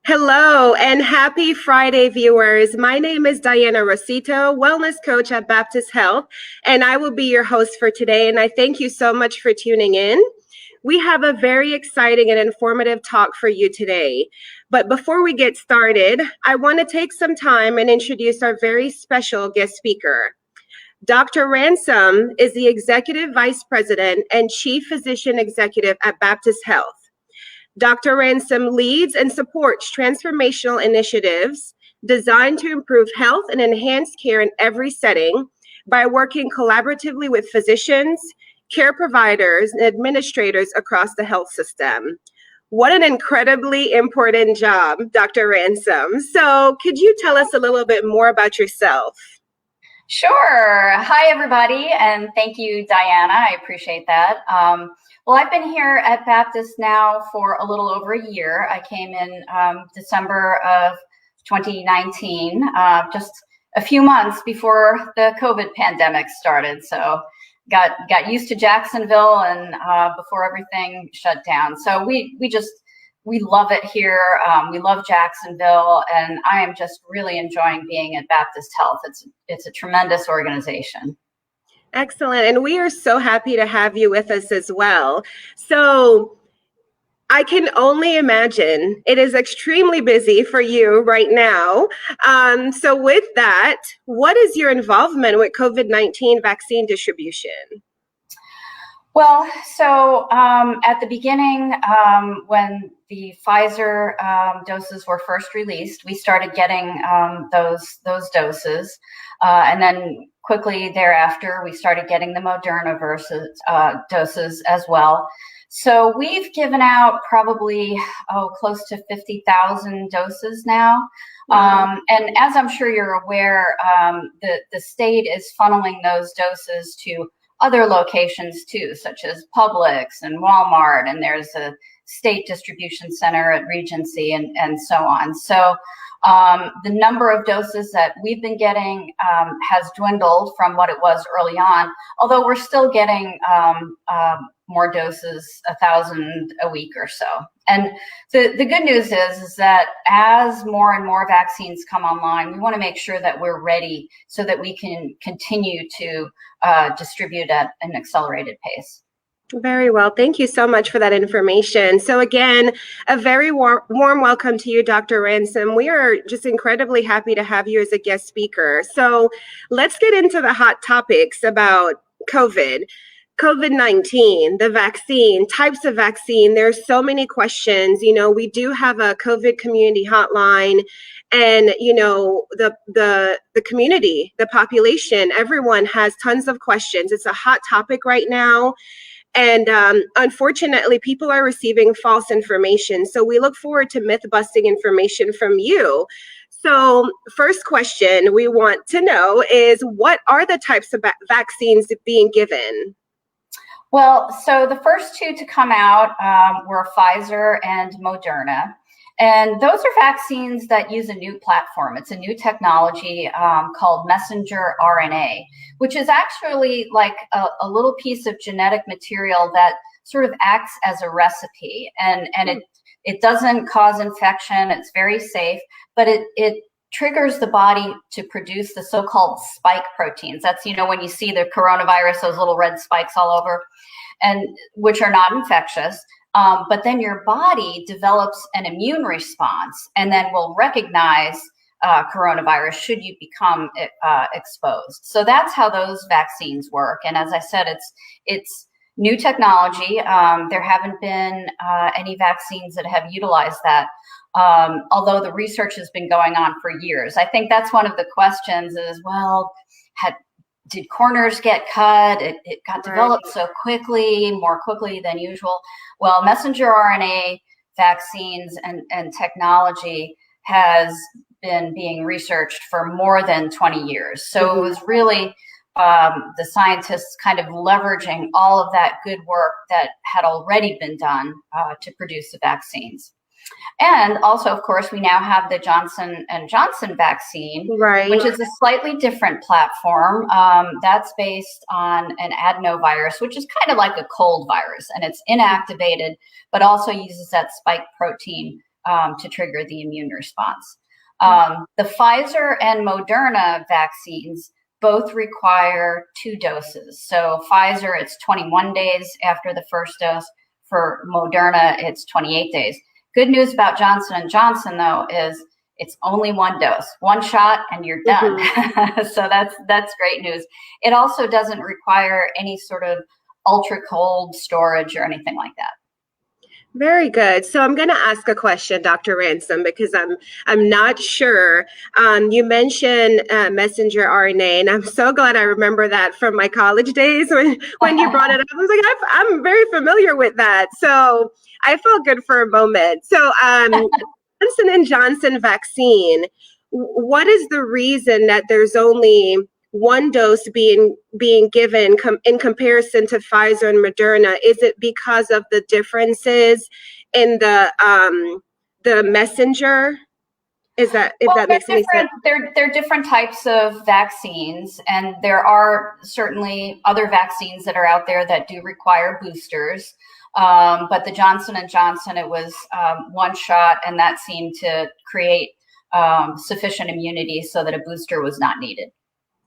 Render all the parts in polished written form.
Hello and happy Friday, viewers. My name is Diana Rosito, wellness coach at Baptist Health, and I will be your host for today. And I thank you so much for tuning in. We have a very exciting and informative talk for you today. But before we get started, I want to take some time and introduce our very special guest speaker. Dr. Ransom is the Executive Vice President and Chief Physician Executive at Baptist Health. Dr. Ransom leads and supports transformational initiatives designed to improve health and enhance care in every setting by working collaboratively with physicians, care providers, and administrators across the health system. What an incredibly important job, Dr. Ransom. So could you tell us a little bit more about yourself? Sure. Hi, everybody, and thank you, Diana. I appreciate that. Well, I've been here at Baptist now for a little over a year. I came in December of 2019, just a few months before the COVID pandemic started. So got used to Jacksonville and before everything shut down. So we love it here. We love Jacksonville, and I am just really enjoying being at Baptist Health. It's a tremendous organization. Excellent. And we are so happy to have you with us as well. So I can only imagine it is extremely busy for you right now. So with that, what is your involvement with COVID-19 vaccine distribution? Well, so at the beginning, when the Pfizer doses were first released, we started getting those doses, and then quickly thereafter, we started getting the Moderna doses as well. So we've given out probably close to 50,000 doses now. And as I'm sure you're aware, the state is funneling those doses to other locations too, such as Publix and Walmart, and there's a state distribution center at Regency and so on. So the number of doses that we've been getting has dwindled from what it was early on, although we're still getting more doses, 1,000 a week or so. And the good news is that as more and more vaccines come online, we want to make sure that we're ready so that we can continue to distribute at an accelerated pace. Very well. Thank you so much for that information. So again, a very warm welcome to you, Dr. Ransom. We are just incredibly happy to have you as a guest speaker. So let's get into the hot topics about COVID-19, the vaccine, types of vaccine. There's so many questions. You know, we do have a COVID community hotline, and you know, the community, the population, everyone has tons of questions. It's a hot topic right now. And unfortunately, people are receiving false information. So we look forward to myth-busting information from you. So first question we want to know is, what are the types of vaccines being given? Well, so the first two to come out were Pfizer and Moderna. And those are vaccines that use a new platform. It's a new technology called messenger RNA, which is actually like a little piece of genetic material that sort of acts as a recipe. And it doesn't cause infection. It's very safe, but it triggers the body to produce the so-called spike proteins. That's, you know, when you see the coronavirus, those little red spikes all over, and which are not infectious. But then your body develops an immune response and then will recognize coronavirus should you become exposed. So that's how those vaccines work. And as I said, it's new technology. There haven't been any vaccines that have utilized that, although the research has been going on for years. I think that's one of the questions is, well, did corners get cut? It got developed so quickly, more quickly than usual. Well, messenger RNA vaccines and technology has been being researched for more than 20 years. So it was really the scientists kind of leveraging all of that good work that had already been done to produce the vaccines. And also, of course, we now have the Johnson & Johnson vaccine, which is a slightly different platform. That's based on an adenovirus, which is kind of like a cold virus, and it's inactivated, but also uses that spike protein to trigger the immune response. The Pfizer and Moderna vaccines both require 2 doses. So Pfizer, it's 21 days after the first dose. For Moderna, it's 28 days. Good news about Johnson & Johnson, though, is it's only 1 dose, 1 shot, and you're done. So that's great news. It also doesn't require any sort of ultra cold storage or anything like that. Very good. So I'm going to ask a question, Dr. Ransom, because I'm not sure. You mentioned messenger RNA, and I'm so glad I remember that from my college days when you brought it up. I was like, I'm very familiar with that. So I felt good for a moment. So Johnson & Johnson vaccine, what is the reason that there's only 1 dose being given in comparison to Pfizer and Moderna? Is it because of the differences in the messenger? Is that, if that makes any sense? They're different types of vaccines, and there are certainly other vaccines that are out there that do require boosters. But the Johnson & Johnson, it was 1 shot, and that seemed to create sufficient immunity so that a booster was not needed.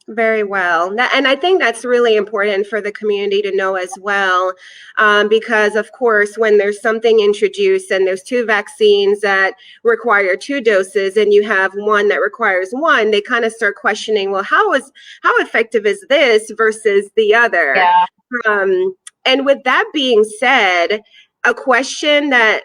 Very well. And I think that's really important for the community to know as well, because, of course, when there's something introduced and there's 2 vaccines that require 2 doses and you have one that requires 1, they kind of start questioning, well, how effective is this versus the other? Yeah. And with that being said, a question that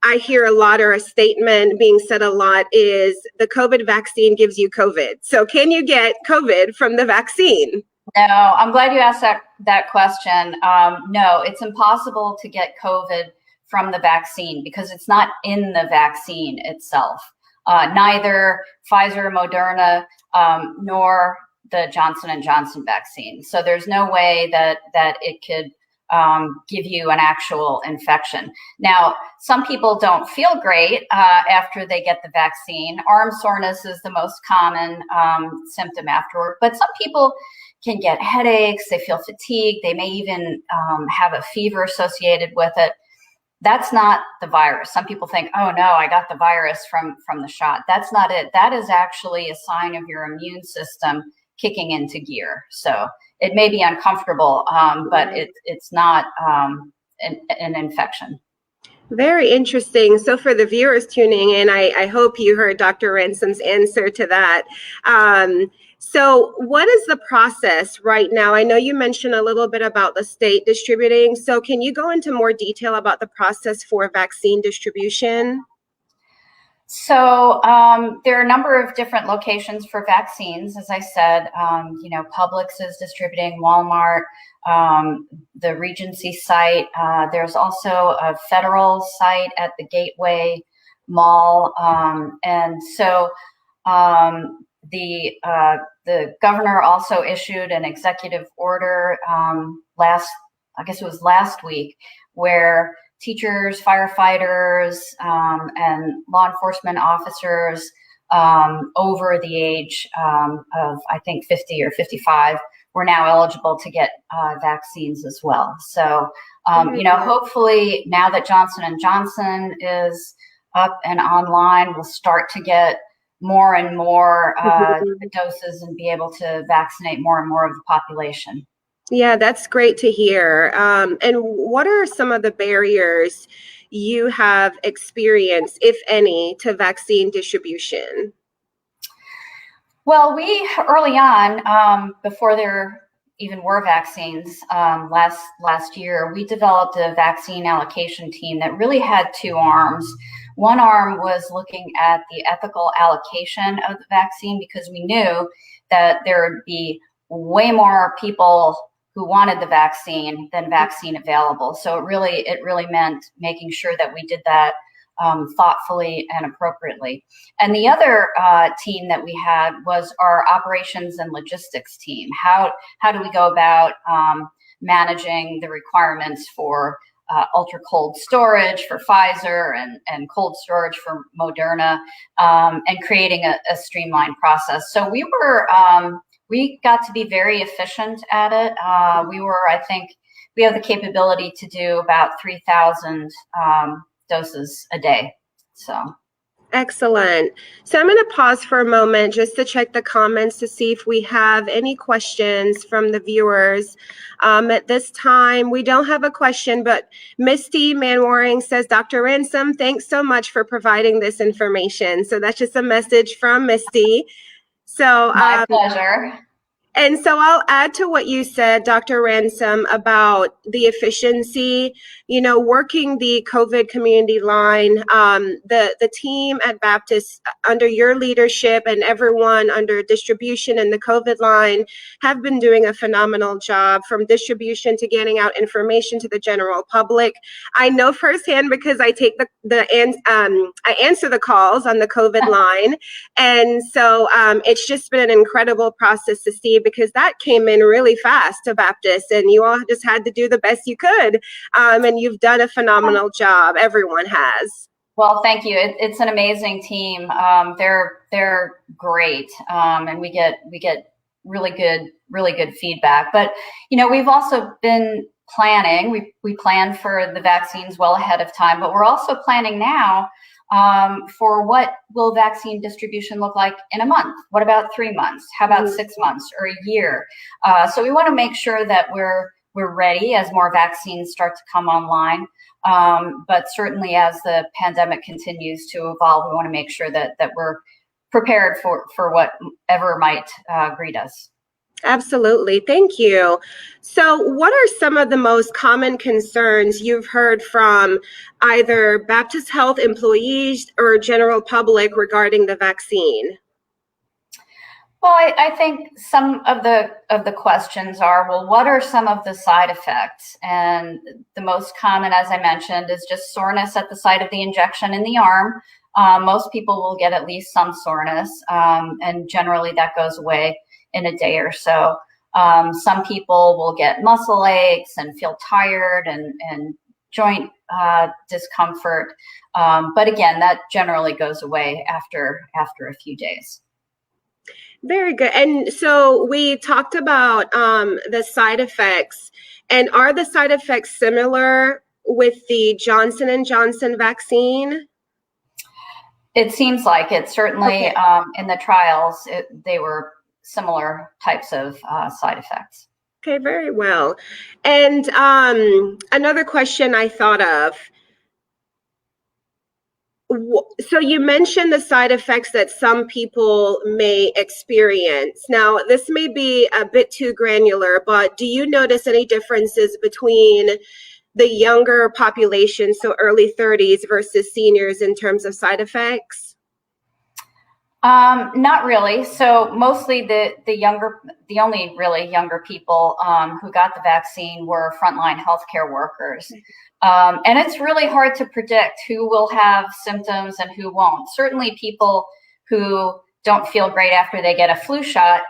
I hear a lot, or a statement being said a lot, is the COVID vaccine gives you COVID. So can you get COVID from the vaccine? No, I'm glad you asked that question. No, it's impossible to get COVID from the vaccine because it's not in the vaccine itself. Neither Pfizer, Moderna, nor the Johnson & Johnson vaccine. So there's no way that it could give you an actual infection. Now, some people don't feel great after they get the vaccine. Arm soreness is the most common symptom afterward, but some people can get headaches, they feel fatigued, they may even have a fever associated with it. That's not the virus. Some people think, oh no, I got the virus from the shot. That's not it. That is actually a sign of your immune system kicking into gear. So it may be uncomfortable, but it's not an infection. Very interesting. So for the viewers tuning in, I hope you heard Dr. Ransom's answer to that. So what is the process right now? I know you mentioned a little bit about the state distributing. So can you go into more detail about the process for vaccine distribution? So there are a number of different locations for vaccines. As I said, Publix is distributing, Walmart, the Regency site. There's also a federal site at the Gateway Mall. And so the governor also issued an executive order last week, where teachers, firefighters, and law enforcement officers over the age of, I think, 50 or 55 were now eligible to get vaccines as well. So, hopefully now that Johnson & Johnson is up and online, we'll start to get more and more doses and be able to vaccinate more and more of the population. Yeah, that's great to hear. And what are some of the barriers you have experienced, if any, to vaccine distribution? Well, we early on, before there even were vaccines, last year, we developed a vaccine allocation team that really had 2 arms. One arm was looking at the ethical allocation of the vaccine, because we knew that there would be way more people who wanted the vaccine than vaccine available. So it really meant making sure that we did that thoughtfully and appropriately. And the other team that we had was our operations and logistics team. How do we go about managing the requirements for ultra cold storage for Pfizer and cold storage for Moderna, and creating a streamlined process. So we got to be very efficient at it. I think we have the capability to do about 3,000 doses a day. So. Excellent. So I'm going to pause for a moment just to check the comments to see if we have any questions from the viewers. At this time, we don't have a question, but Misty Manwaring says, Dr. Ransom, thanks so much for providing this information. So that's just a message from Misty. So My pleasure. And so I'll add to what you said, Dr. Ransom, about the efficiency, working the COVID community line. The team at Baptist, under your leadership and everyone under distribution and the COVID line, have been doing a phenomenal job, from distribution to getting out information to the general public. I know firsthand because I take I answer the calls on the COVID line. And so it's just been an incredible process to see, because that came in really fast to Baptist, and you all just had to do the best you could. And you've done a phenomenal job. Everyone has. Well, thank you. It's an amazing team. They're great, and we get really good feedback. But we've also been planning. We planned for the vaccines well ahead of time, but we're also planning now for what will vaccine distribution look like in a month? What about 3 months? How about 6 months or a year? So we want to make sure that we're ready as more vaccines start to come online. But certainly as the pandemic continues to evolve, we want to make sure that we're prepared for whatever might greet us. Absolutely. Thank you. So what are some of the most common concerns you've heard from either Baptist Health employees or general public regarding the vaccine? Well, I think some of the questions are, well, what are some of the side effects? And the most common, as I mentioned, is just soreness at the site of the injection in the arm. Most people will get at least some soreness, and generally that goes away in a day or so. Some people will get muscle aches and feel tired and joint discomfort. But again, that generally goes away after a few days. Very good. And so we talked about the side effects. And are the side effects similar with the Johnson & Johnson vaccine? It seems like it. Certainly, okay. In the trials, they were similar types of side effects. Okay, very well. And another question I thought of. So you mentioned the side effects that some people may experience. Now, this may be a bit too granular, but do you notice any differences between the younger population, so early 30s versus seniors, in terms of side effects? Not really. So mostly the only really younger people who got the vaccine were frontline healthcare workers. And it's really hard to predict who will have symptoms and who won't. Certainly people who don't feel great after they get a flu shot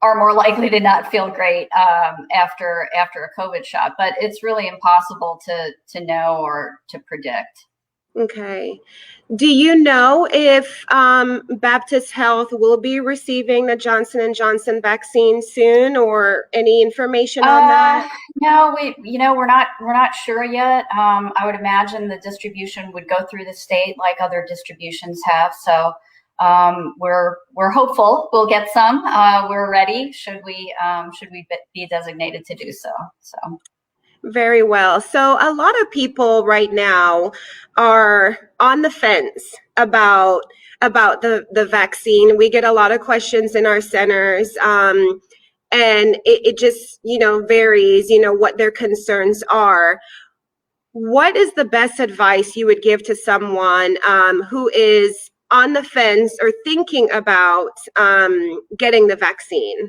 are more likely to not feel great after a COVID shot, but it's really impossible to know or to predict. Okay. Do you know if Baptist Health will be receiving the Johnson & Johnson vaccine soon, or any information on that? No, we're not sure yet. I would imagine the distribution would go through the state like other distributions have. So we're hopeful we'll get some. We're ready should we be designated to do so. So. Very well. So a lot of people right now are on the fence about the vaccine. We get a lot of questions in our centers, and it just varies, what their concerns are. What is the best advice you would give to someone who is on the fence or thinking about getting the vaccine?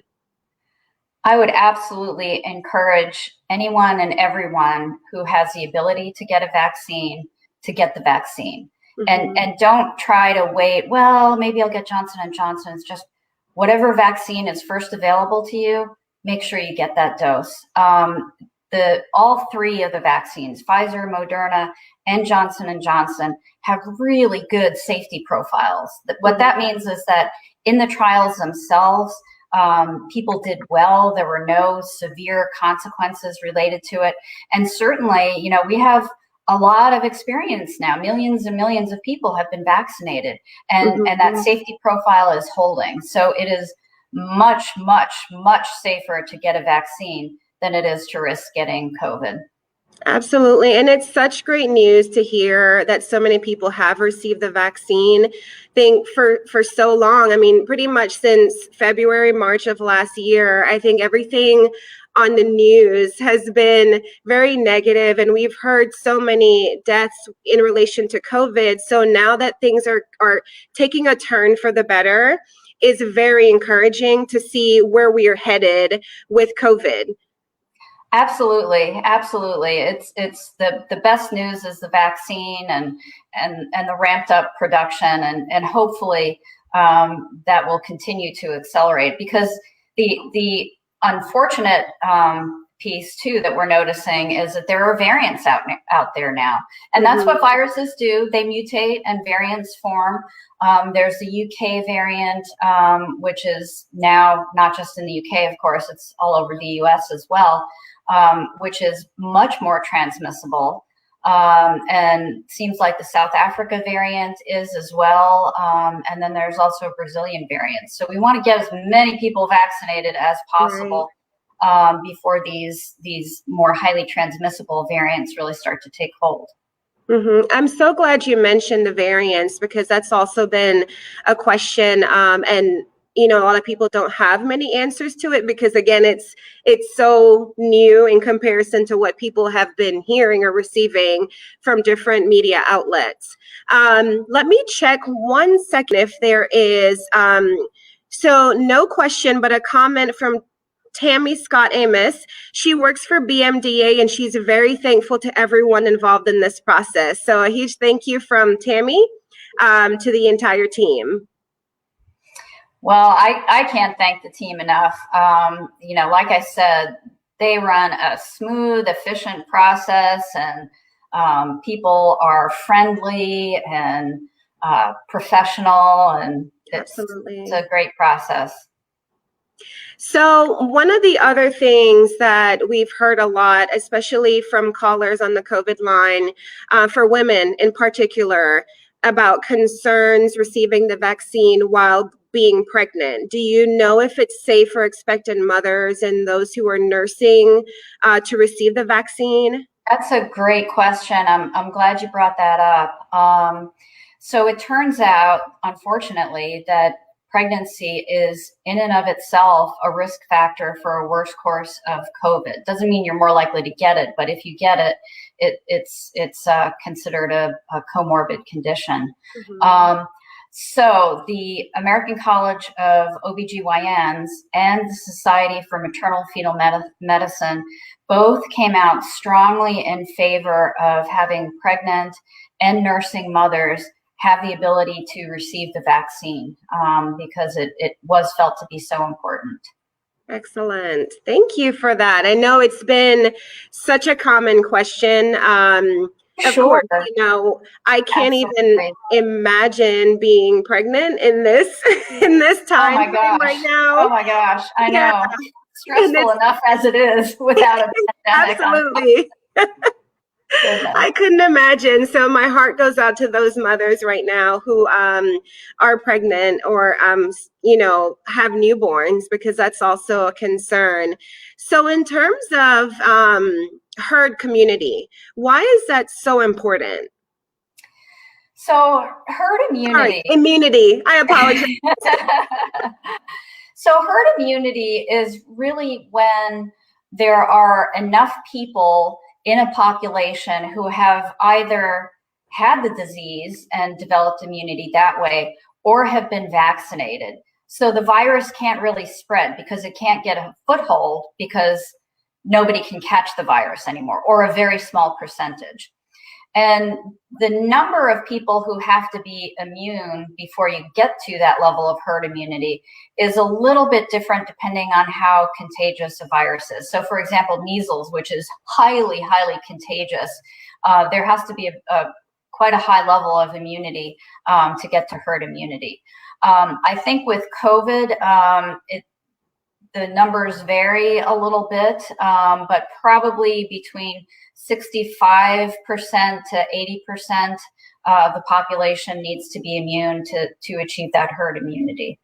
I would absolutely encourage anyone and everyone who has the ability to get a vaccine to get the vaccine. Mm-hmm. And don't try to wait, well, maybe I'll get Johnson & Johnson. It's just whatever vaccine is first available to you, make sure you get that dose. All three of the vaccines, Pfizer, Moderna, and Johnson & Johnson, have really good safety profiles. What that means is that in the trials themselves, people did well. There were no severe consequences related to it. And certainly, we have a lot of experience now. Millions and millions of people have been vaccinated, and that safety profile is holding. So it is much, much, much safer to get a vaccine than it is to risk getting COVID. Absolutely. And it's such great news to hear that so many people have received the vaccine. I think for so long, I mean, pretty much since February, March of last year, I think everything on the news has been very negative, and we've heard so many deaths in relation to COVID. So now that things are taking a turn for the better is very encouraging to see where we are headed with COVID. Absolutely, absolutely. It's the best news is the vaccine and the ramped up production, and hopefully that will continue to accelerate, because the unfortunate piece too that we're noticing is that there are variants out there now, and that's what viruses do. They mutate and variants form. There's the UK variant, which is now not just in the UK, of course, it's all over the US as well. Which is much more transmissible, and seems like the South Africa variant is as well. And then there's also a Brazilian variant. So we want to get as many people vaccinated as possible before these more highly transmissible variants really start to take hold. I'm so glad you mentioned the variants, because that's also been a question, and a lot of people don't have many answers to it, because again, it's so new in comparison to what people have been hearing or receiving from different media outlets. Let me check 1 second if there is. So no question, but a comment from Tammy Scott Amos. She works for BMDA, and she's very thankful to everyone involved in this process. So a huge thank you from Tammy to the entire team. Well, I can't thank the team enough. Like I said, they run a smooth, efficient process, and people are friendly and professional, and it's a great process. So one of the other things that we've heard a lot, especially from callers on the COVID line, for women in particular, about concerns receiving the vaccine while being pregnant. Do you know if it's safe for expectant mothers and those who are nursing to receive the vaccine? That's a great question. I'm glad you brought that up. So it turns out, unfortunately, that pregnancy is in and of itself a risk factor for a worse course of COVID. Doesn't mean you're more likely to get it, but if you get it, it's considered a comorbid condition. So the American College of OBGYNs and the Society for Maternal Fetal Medicine both came out strongly in favor of having pregnant and nursing mothers have the ability to receive the vaccine, because it was felt to be so important. Excellent. Thank you for that. I know it's been such a common question. Of course, I can't even imagine being pregnant in this time right now. Oh my gosh, I know. Stressful enough as it is without a pandemic. Absolutely. I couldn't imagine. So my heart goes out to those mothers right now who are pregnant or have newborns, because that's also a concern. So in terms of herd immunity, why is that so important? So herd immunity. Sorry, immunity. I apologize. So herd immunity is really when there are enough people in a population who have either had the disease and developed immunity that way, or have been vaccinated. So the virus can't really spread because it can't get a foothold, because nobody can catch the virus anymore, or a very small percentage. And the number of people who have to be immune before you get to that level of herd immunity is a little bit different depending on how contagious a virus is. So for example, measles, which is highly, highly contagious, there has to be quite a high level of immunity to get to herd immunity. I think with COVID, the numbers vary a little bit, but probably between 65% to 80% of the population needs to be immune to achieve that herd immunity.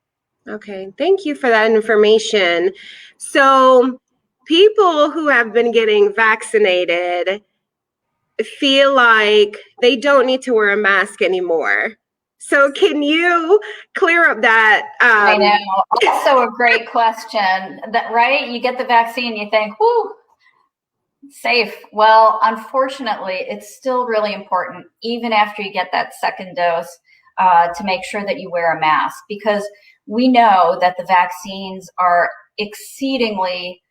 Okay, thank you for that information. So people who have been getting vaccinated feel like they don't need to wear a mask anymore. So can you clear up that? I know. Also a great question. That, right? You get the vaccine, you think, whoo, safe. Well, unfortunately, it's still really important, even after you get that second dose, to make sure that you wear a mask, because we know that the vaccines are exceedingly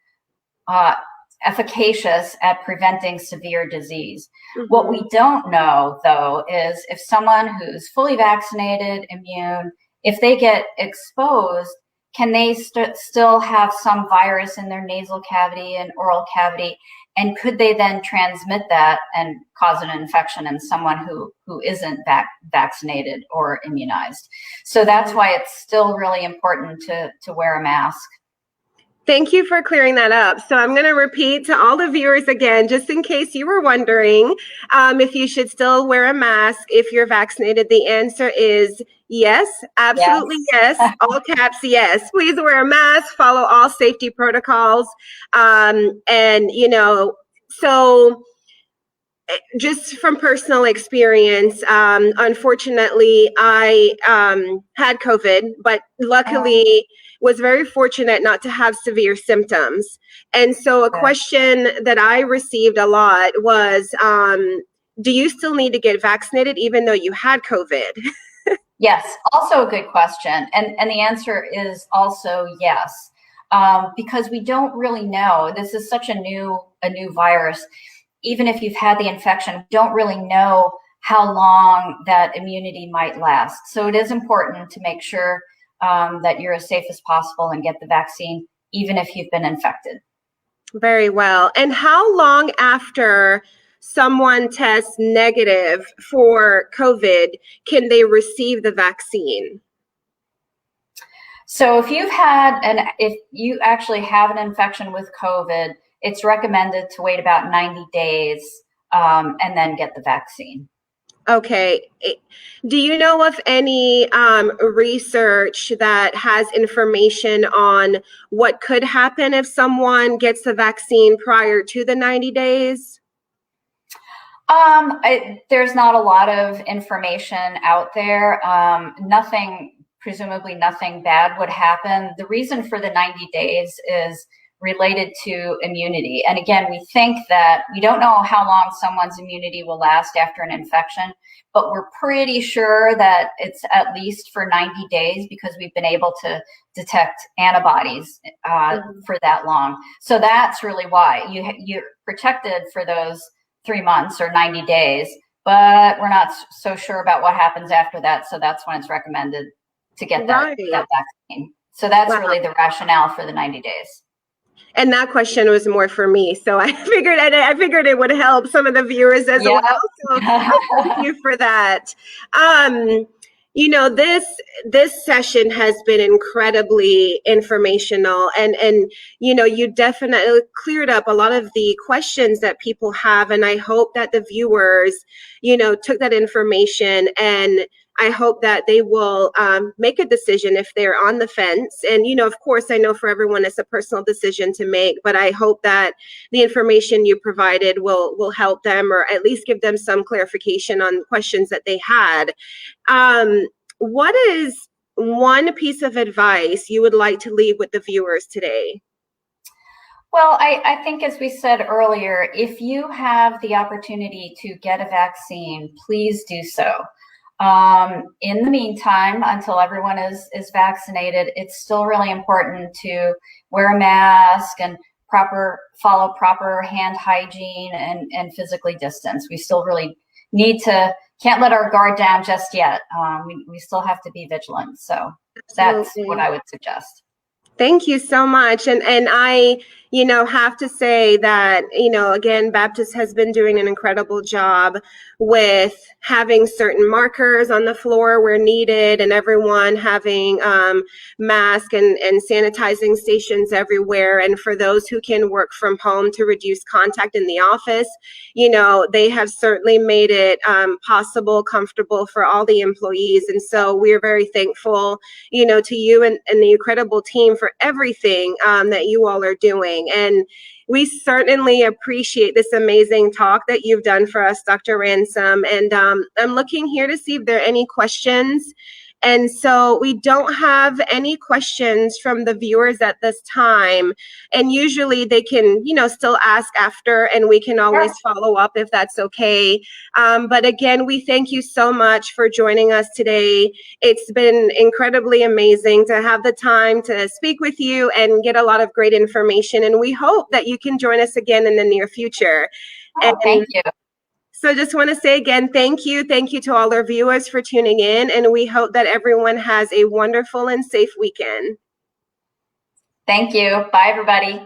efficacious at preventing severe disease. Mm-hmm. What we don't know, though, is if someone who's fully vaccinated, immune, if they get exposed, can they still have some virus in their nasal cavity and oral cavity? And could they then transmit that and cause an infection in someone who isn't vaccinated or immunized? So that's why it's still really important to wear a mask. Thank you for clearing that up. So I'm going to repeat to all the viewers again, just in case you were wondering if you should still wear a mask if you're vaccinated. The answer is yes, absolutely yes, all caps yes. Please wear a mask, follow all safety protocols. And, you know, so just from personal experience, unfortunately, I had COVID, but luckily was very fortunate not to have severe symptoms. And so a question that I received a lot was, do you still need to get vaccinated even though you had COVID? Yes, also a good question. And the answer is also yes, because we don't really know. This is such a new virus. Even if you've had the infection, we don't really know how long that immunity might last. So it is important to make sure that you're as safe as possible and get the vaccine, even if you've been infected. Very well. And how long after someone tests negative for COVID can they receive the vaccine? So if you actually have an infection with COVID, it's recommended to wait about 90 days and then get the vaccine. Okay. Do you know of any research that has information on what could happen if someone gets the vaccine prior to the 90 days? There's not a lot of information out there. Presumably nothing bad would happen. The reason for the 90 days is related to immunity. And again, we think that we don't know how long someone's immunity will last after an infection, but we're pretty sure that it's at least for 90 days because we've been able to detect antibodies for that long. So that's really why you're protected for those 3 months or 90 days, but we're not so sure about what happens after that. So that's when it's recommended to get that vaccine. So that's really the rationale for the 90 days. And that question was more for me, so I figured it would help some of the viewers as well. So thank you for that. You know, this session has been incredibly informational, and you know, you definitely cleared up a lot of the questions that people have, and I hope that the viewers, you know, took that information, and I hope that they will make a decision if they're on the fence. And, you know, of course, I know for everyone it's a personal decision to make, but I hope that the information you provided will help them, or at least give them some clarification on questions that they had. What is one piece of advice you would like to leave with the viewers today? Well, I think, as we said earlier, if you have the opportunity to get a vaccine, please do so. In the meantime, until everyone is vaccinated, it's still really important to wear a mask and follow proper hand hygiene and physically distance. We still really can't let our guard down just yet. We still have to be vigilant. So that's what I would suggest. Thank you so much. And I, have to say that, again, Baptist has been doing an incredible job with having certain markers on the floor where needed, and everyone having mask and sanitizing stations everywhere. And for those who can work from home to reduce contact in the office, they have certainly made it possible, comfortable for all the employees. And so we're very thankful, to you and the incredible team for everything that you all are doing. And we certainly appreciate this amazing talk that you've done for us, Dr. Ransom. And I'm looking here to see if there are any questions. And so we don't have any questions from the viewers at this time. And usually they can, still ask after, and we can always follow up if that's okay. But again, we thank you so much for joining us today. It's been incredibly amazing to have the time to speak with you and get a lot of great information. And we hope that you can join us again in the near future. Thank you. So just want to say again, thank you. Thank you to all our viewers for tuning in. And we hope that everyone has a wonderful and safe weekend. Thank you. Bye, everybody.